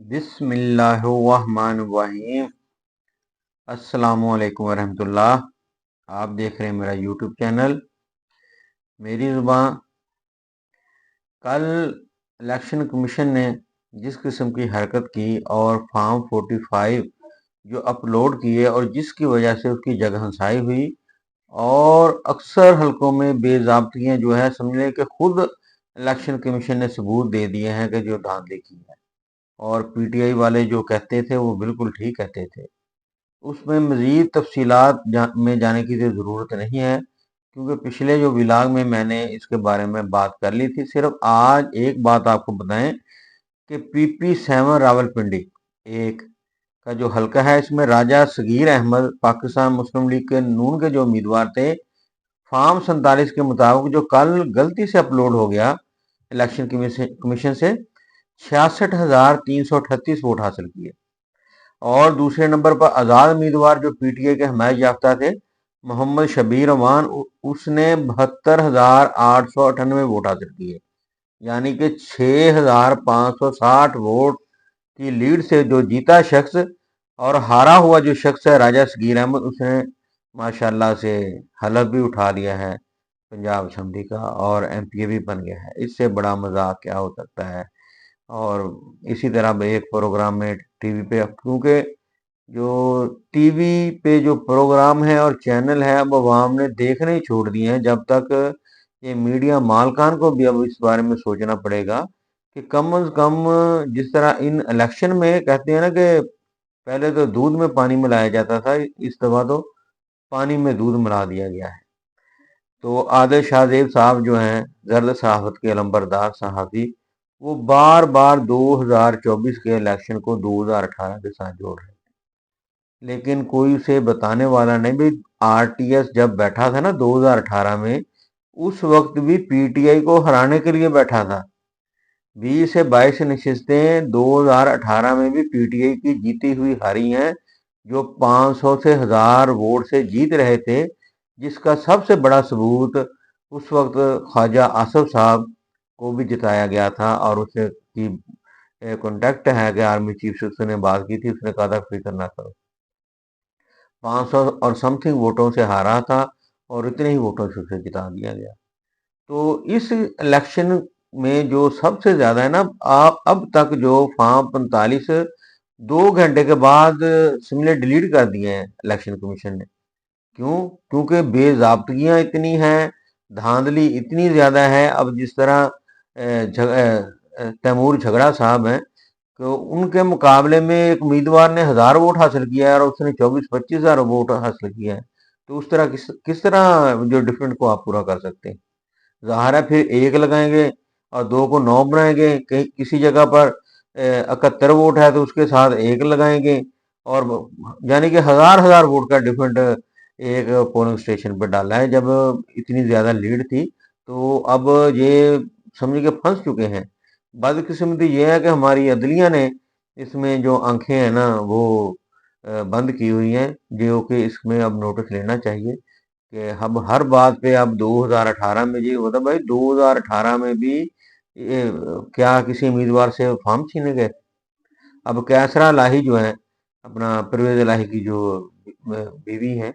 بسم اللہ الرحمن الرحیم۔ السلام علیکم ورحمۃ اللہ۔ آپ دیکھ رہے ہیں میرا یوٹیوب چینل میری زبان۔ کل الیکشن کمیشن نے جس قسم کی حرکت کی اور فارم 45 جو اپلوڈ کیے اور جس کی وجہ سے اس کی جگہ ہنسائی ہوئی اور اکثر حلقوں میں بے ضابطگیاں جو ہے سمجھ لیں کہ خود الیکشن کمیشن نے ثبوت دے دیے ہیں کہ جو دھاندلی کی ہے، اور پی ٹی آئی والے جو کہتے تھے وہ بالکل ٹھیک کہتے تھے۔ اس میں مزید تفصیلات میں جانے کی ضرورت نہیں ہے، کیونکہ پچھلے جو ولاگ میں نے اس کے بارے میں بات کر لی تھی۔ صرف آج ایک بات آپ کو بتائیں کہ پی پی 7 راولپنڈی ایک کا جو حلقہ ہے، اس میں راجہ صغیر احمد پاکستان مسلم لیگ کے نون کے جو امیدوار تھے، فارم 47 کے مطابق جو کل غلطی سے اپلوڈ ہو گیا الیکشن کمیشن سے 66,338 ووٹ حاصل کیے، اور دوسرے نمبر پر آزاد امیدوار جو پی ٹی آئی کے حمایت یافتہ تھے محمد شبیر امان، اس نے 72,898 ووٹ حاصل کیے، یعنی کہ 6,560 ووٹ کی لیڈ سے جو جیتا شخص اور ہارا ہوا جو شخص ہے راجہ صغیر احمد، اس نے ماشاءاللہ سے حلف بھی اٹھا لیا ہے پنجاب اسمبلی کا اور ایم پی اے بھی بن گیا ہے۔ اس سے بڑا مذاق کیا ہو سکتا ہے؟ اور اسی طرح ایک پروگرام میں ٹی وی پہ، کیونکہ جو ٹی وی پہ جو پروگرام ہے اور چینل ہے اب عوام نے دیکھنے ہی چھوڑ دیے ہیں، جب تک یہ میڈیا مالکان کو بھی اب اس بارے میں سوچنا پڑے گا کہ کم از کم جس طرح ان الیکشن میں کہتے ہیں نا کہ پہلے تو دودھ میں پانی ملایا جاتا تھا، اس دفعہ تو پانی میں دودھ ملا دیا گیا ہے۔ تو عادل شاہ زیب صاحب جو ہیں زرد صحافت کے علمبردار صحافی، وہ بار بار 2024 کے الیکشن کو 2018 کے ساتھ جوڑ رہے ہیں، لیکن کوئی اسے بتانے والا نہیں۔ بھی آر ٹی ایس جب بیٹھا تھا نا 2018 میں، اس وقت بھی پی ٹی آئی کو ہرانے کے لیے بیٹھا تھا۔ 20 سے 22 نشستیں 2018 میں بھی پی ٹی آئی کی جیتی ہوئی ہاری ہیں، جو 500 سے 1000 ووٹ سے جیت رہے تھے، جس کا سب سے بڑا ثبوت اس وقت خواجہ آصف صاحب کو بھی جتایا گیا تھا، اور اس کی کانٹیکٹ ہے کہ آرمی چیف سے اس نے بات کی تھی، اس نے کہا تھا فکر نہ کرو۔ 500 اور سم تھنگ ووٹوں سے ہارا تھا اور اتنے ہی ووٹوں سے اسے جتا دیا گیا۔ تو اس الیکشن میں جو سب سے زیادہ ہے نا، اب تک جو فارم 45 2 گھنٹے کے بعد سملے ڈیلیٹ کر دیے ہیں الیکشن کمیشن نے۔ کیوں؟ کیونکہ بے ضابطگیاں اتنی ہیں، دھاندلی اتنی زیادہ ہے۔ اب جس طرح تیمور جھگڑا صاحب ہیں، تو ان کے مقابلے میں ایک امیدوار نے 1000 ووٹ حاصل کیا ہے اور اس نے 24-25 ہزار ووٹ حاصل کیا ہے، تو اس طرح کس طرح جو ڈفرینٹ کو آپ پورا کر سکتے ہیں؟ ظاہر ہے پھر ایک لگائیں گے اور 2 کو 9 بنائیں گے، کہیں کسی جگہ پر 71 ووٹ ہے تو اس کے ساتھ ایک لگائیں گے، اور یعنی کہ ہزار ووٹ کا ڈفرینٹ ایک پولنگ اسٹیشن پہ ڈالا ہے۔ جب اتنی زیادہ لیڈ تھی تو اب یہ سمجھ کے پھنس چکے ہیں۔ بدقسمتی یہ ہے کہ ہماری عدلیہ نے اس میں جو آنکھیں ہیں نا وہ بند کی ہوئی ہیں، جو کہ اس میں اب نوٹس لینا چاہیے کہ اب ہر بات پہ اب 2018 میں یہ ہوتا۔ بھائی 2018 میں بھی کیا کسی امیدوار سے فارم چھینے گئے؟ اب کیسرا الہی جو ہے، اپنا پرویز الہی کی جو بیوی ہیں،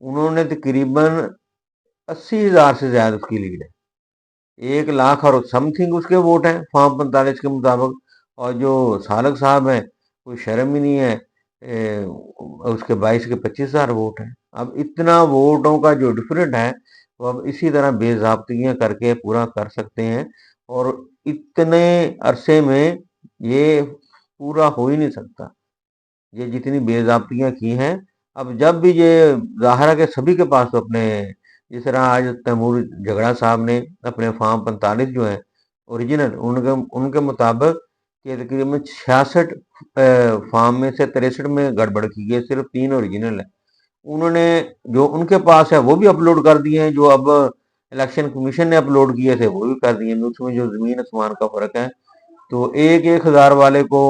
انہوں نے تقریباً 80,000 سے زیادہ اس کی لیڈ ہے، 1 لاکھ اور سم تھنگ اس کے ووٹ ہیں فارم 45 کے مطابق، اور جو سالک صاحب ہیں کوئی شرم ہی نہیں ہے، اس کے 22 کے 25,000 ووٹ ہیں۔ اب اتنا ووٹوں کا جو ڈفرینٹ ہے وہ اب اسی طرح بے ضابطگیاں کر کے پورا کر سکتے ہیں، اور اتنے عرصے میں یہ پورا ہو ہی نہیں سکتا، یہ جتنی بے ضابطگیاں کی ہیں۔ اب جب بھی یہ ظاہر ہے کہ سبھی کے پاس تو اپنے، جس طرح آج تیمور جھگڑا صاحب نے اپنے فارم 45 جو ہیں اوریجنل، ان کے مطابق کہ تقریباً 66 فارم میں سے 63 میں گڑبڑ کی گئی، صرف 3 اوریجنل ہے۔ انہوں نے جو ان کے پاس ہے وہ بھی اپلوڈ کر دیے ہیں، جو اب الیکشن کمیشن نے اپلوڈ کیے تھے وہ بھی کر دیے ہیں۔ اس میں جو زمین آسمان کا فرق ہے، تو 1,000 والے کو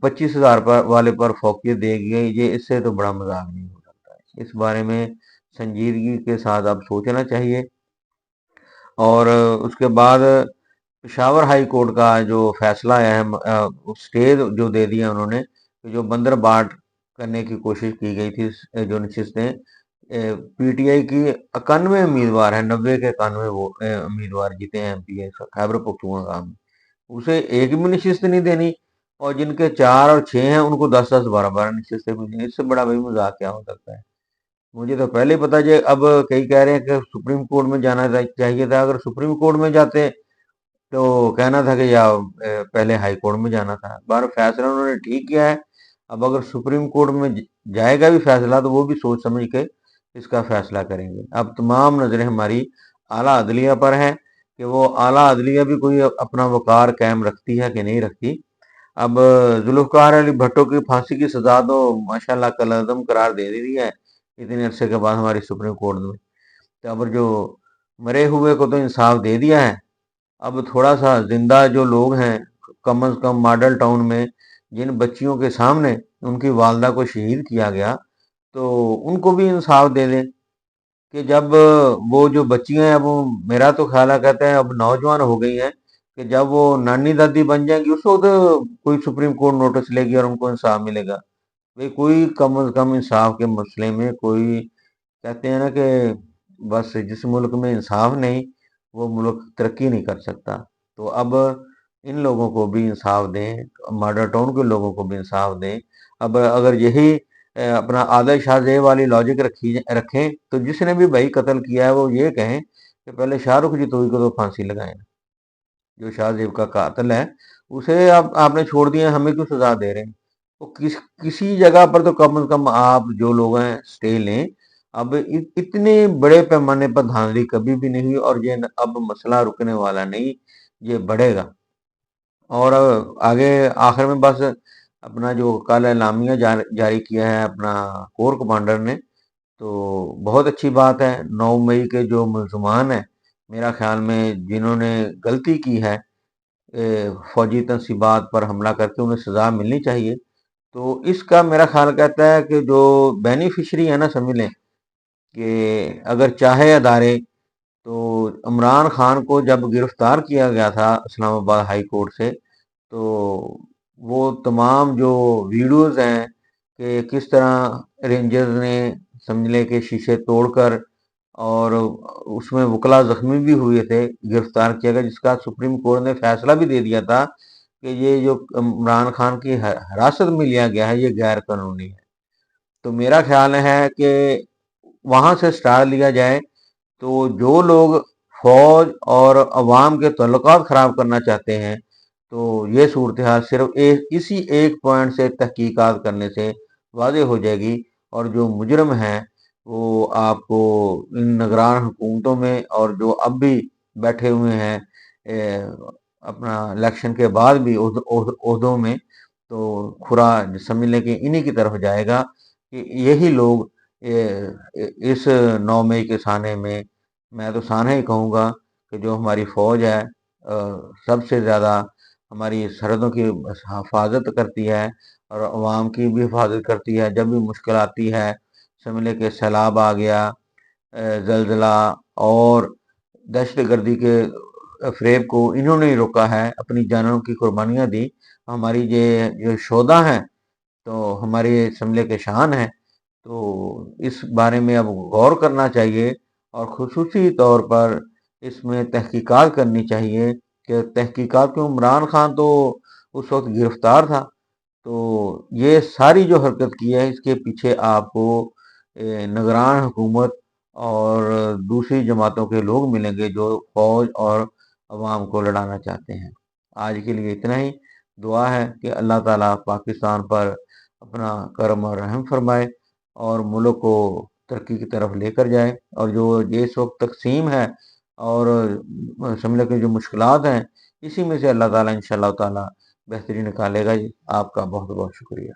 25,000 والے پر فوقیت دے گئی، یہ اس سے تو بڑا مذاق نہیں ہو سکتا ہے۔ اس بارے میں سنجیدگی کے ساتھ اب سوچنا چاہیے۔ اور اس کے بعد پشاور ہائی کورٹ کا جو فیصلہ ہے، اسٹے جو دے دیا انہوں نے، کہ جو بندر باٹ کرنے کی کوشش کی گئی تھی، جو نشستیں پی ٹی آئی کی 91 امیدوار ہیں، 90 کے 91 وہ امیدوار جیتے ہیں ایم پی اے خیبر پختونخوا میں، اسے ایک بھی نشست نہیں دینی، اور جن کے 4 اور 6 ہیں ان کو 10-10 12-12 نشستیں بھی دیں۔ اس سے بڑا بھائی مذاق کیا ہو سکتا ہے؟ مجھے تو پہلے ہی پتا ہے، اب کئی کہہ رہے ہیں کہ سپریم کورٹ میں جانا چاہیے تھا، اگر سپریم کورٹ میں جاتے تو کہنا تھا کہ یا پہلے ہائی کورٹ میں جانا تھا۔ بہر فیصلہ انہوں نے ٹھیک کیا ہے، اب اگر سپریم کورٹ میں جائے گا بھی فیصلہ تو وہ بھی سوچ سمجھ کے اس کا فیصلہ کریں گے۔ اب تمام نظریں ہماری اعلیٰ عدلیہ پر ہیں کہ وہ اعلیٰ عدلیہ بھی کوئی اپنا وقار قائم رکھتی ہے کہ نہیں رکھتی۔ اب ذوالفقار علی بھٹو کی پھانسی کی سزا تو ماشاءاللہ کالعدم قرار دے دی ہے اتنے عرصے کے بعد ہماری سپریم کورٹ میں، تو اب جو مرے ہوئے کو تو انصاف دے دیا ہے، اب تھوڑا سا زندہ جو لوگ ہیں، کم از کم ماڈل ٹاؤن میں جن بچیوں کے سامنے ان کی والدہ کو شہید کیا گیا، تو ان کو بھی انصاف دے دیں کہ جب وہ جو بچیاں ہیں، وہ میرا تو خیال ہے کہتے ہیں اب نوجوان ہو گئی ہیں، کہ جب وہ نانی دادی بن جائیں گی اس وقت کوئی سپریم کورٹ نوٹس لے گی اور ان کو انصاف ملے گا۔ بھئی کوئی کم از کم انصاف کے مسئلے میں کوئی، کہتے ہیں نا کہ بس جس ملک میں انصاف نہیں وہ ملک ترقی نہیں کر سکتا۔ تو اب ان لوگوں کو بھی انصاف دیں، ماڈل ٹاؤن کے لوگوں کو بھی انصاف دیں۔ اب اگر یہی اپنا عادل شاہ زیب والی لاجک رکھیں تو جس نے بھی بھائی قتل کیا ہے وہ یہ کہیں کہ پہلے شاہ رخ جتوئی کو تو پھانسی لگائیں، جو شاہ زیب کا قاتل ہے اسے آپ نے چھوڑ دیا، ہمیں کیوں سزا دے رہے ہیں؟ تو کسی جگہ پر تو کم از کم آپ جو لوگ ہیں سٹے لیں۔ اب اتنے بڑے پیمانے پر دھاندلی کبھی بھی نہیں، اور یہ اب مسئلہ رکنے والا نہیں، یہ بڑھے گا۔ اور آگے آخر میں بس اپنا جو کل اعلامیہ جاری کیا ہے اپنا کور کمانڈر نے، تو بہت اچھی بات ہے۔ 9 مئی کے جو ملزمان ہیں میرا خیال میں جنہوں نے غلطی کی ہے فوجی تنصیبات پر حملہ کر کے، انہیں سزا ملنی چاہیے۔ تو اس کا میرا خیال کہتا ہے کہ جو بینیفیشری ہے نا، سمجھ لیں کہ اگر چاہے ادارے، تو عمران خان کو جب گرفتار کیا گیا تھا اسلام آباد ہائی کورٹ سے، تو وہ تمام جو ویڈیوز ہیں کہ کس طرح رینجرز نے سمجھ لے کہ شیشے توڑ کر، اور اس میں وکلا زخمی بھی ہوئے تھے، گرفتار کیا گیا، جس کا سپریم کورٹ نے فیصلہ بھی دے دیا تھا کہ یہ جو عمران خان کی حراست میں لیا گیا ہے یہ غیر قانونی ہے۔ تو میرا خیال ہے کہ وہاں سے سٹارٹ لیا جائے، تو جو لوگ فوج اور عوام کے تعلقات خراب کرنا چاہتے ہیں، تو یہ صورتحال صرف اسی ایک پوائنٹ سے تحقیقات کرنے سے واضح ہو جائے گی، اور جو مجرم ہیں وہ آپ کو ان نگران حکومتوں میں، اور جو اب بھی بیٹھے ہوئے ہیں اپنا الیکشن کے بعد بھی عہدوں میں، تو کھرا سمجھ لیں کہ انہی کی طرف جائے گا، کہ یہی لوگ اس 9 مئی کے سانے میں تو سانحہ ہی کہوں گا کہ جو ہماری فوج ہے سب سے زیادہ ہماری سرحدوں کی حفاظت کرتی ہے اور عوام کی بھی حفاظت کرتی ہے۔ جب بھی مشکل آتی ہے، سمجھ لیں کہ سیلاب آ گیا، زلزلہ اور دہشت گردی کے فریب کو انہوں نے ہی روکا ہے، اپنی جانوں کی قربانیاں دی۔ ہماری یہ جو شہدا ہیں تو ہماری سمجھے کے شان ہے، تو اس بارے میں اب غور کرنا چاہیے، اور خصوصی طور پر اس میں تحقیقات کرنی چاہیے کہ تحقیقات کیوں، عمران خان تو اس وقت گرفتار تھا، تو یہ ساری جو حرکت کی ہے اس کے پیچھے آپ کو نگران حکومت اور دوسری جماعتوں کے لوگ ملیں گے جو فوج اور عوام کو لڑانا چاہتے ہیں۔ آج کے لیے اتنا ہی۔ دعا ہے کہ اللہ تعالیٰ پاکستان پر اپنا کرم اور رحم فرمائے اور ملک کو ترقی کی طرف لے کر جائے، اور جو اس وقت تقسیم ہے اور سمجھ کے جو مشکلات ہیں، اسی میں سے اللہ تعالیٰ انشاءاللہ تعالیٰ بہتری نکالے گا۔ آپ کا بہت بہت شکریہ۔